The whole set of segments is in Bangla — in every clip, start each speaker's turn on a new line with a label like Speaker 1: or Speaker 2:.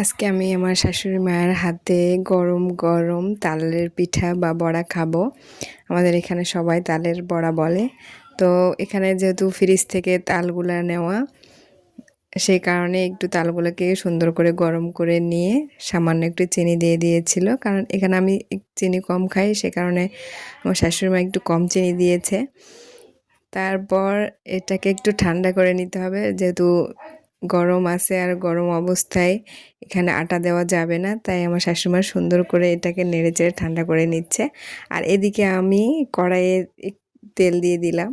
Speaker 1: আজকে আমি আমার শাশুড়ি মায়ের হাতে গরম গরম তালের পিঠা বা বড়া খাবো। আমাদের এখানে সবাই তালের বড়া বলে। তো এখানে যেহেতু ফ্রিজ থেকে তালগুলা নেওয়া, সেই কারণে একটু তালগুলোকে সুন্দর করে গরম করে নিয়ে সামান্য একটু চিনি দিয়ে দিয়েছিল, কারণ এখানে আমি চিনি কম খাই, সে কারণে আমার শাশুড়ি মা একটু কম চিনি দিয়েছে। তারপর এটাকে একটু ঠান্ডা করে নিতে হবে, যেহেতু গরম আছে আর গরম অবস্থায় এখানে আটা দেওয়া যাবে না, তাই আমার শাশুড়িমা সুন্দর করে এটাকে নেড়েচেড়ে ঠান্ডা করে নিচ্ছে। আর এদিকে আমি কড়াইয়ে তেল দিয়ে দিলাম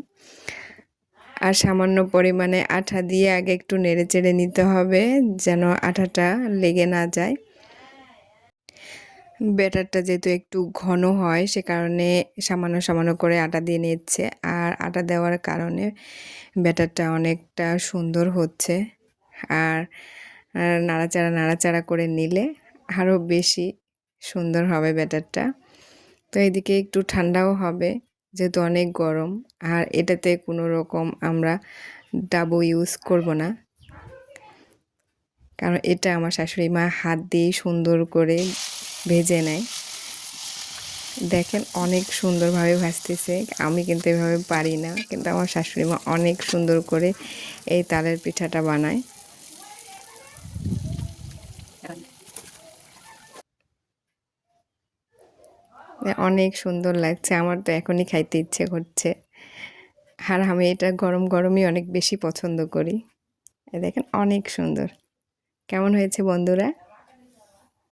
Speaker 1: আর সামান্য পরিমাণে আটা দিয়ে আগে একটু নেড়েচেড়ে নিতে হবে, যেন আটাটা লেগে না যায়। ব্যাটারটা যেহেতু একটু ঘন হয়, সে কারণে সামান্য সামান্য করে আটা দিয়ে নিচ্ছে। আর আটা দেওয়ার কারণে ব্যাটারটা অনেকটা সুন্দর হচ্ছে। আর নাড়াচাড়া নাড়াচাড়া করে নিলে আরও বেশি সুন্দর হবে ব্যাটারটা। তো এদিকে একটু ঠান্ডাও হবে, যেহেতু অনেক গরম। আর এটাতে কোনো রকম আমরা ডাবু ইউজ করব না, কারণ এটা আমার শাশুড়ি মা হাত দিয়ে সুন্দর করে ভেজে নেয়। দেখেন অনেক সুন্দরভাবে ভাজতেছে, আমি কিন্তু এভাবে পারি না, কিন্তু আমার শাশুড়ি মা অনেক সুন্দর করে এই তালের পিঠাটা বানায়। অনেক সুন্দর লাগছে, আমার তো এখনই খাইতে ইচ্ছে করছে। আর আমি এটা গরম গরমই অনেক বেশি পছন্দ করি। দেখেন অনেক সুন্দর। কেমন হয়েছে বন্ধুরা?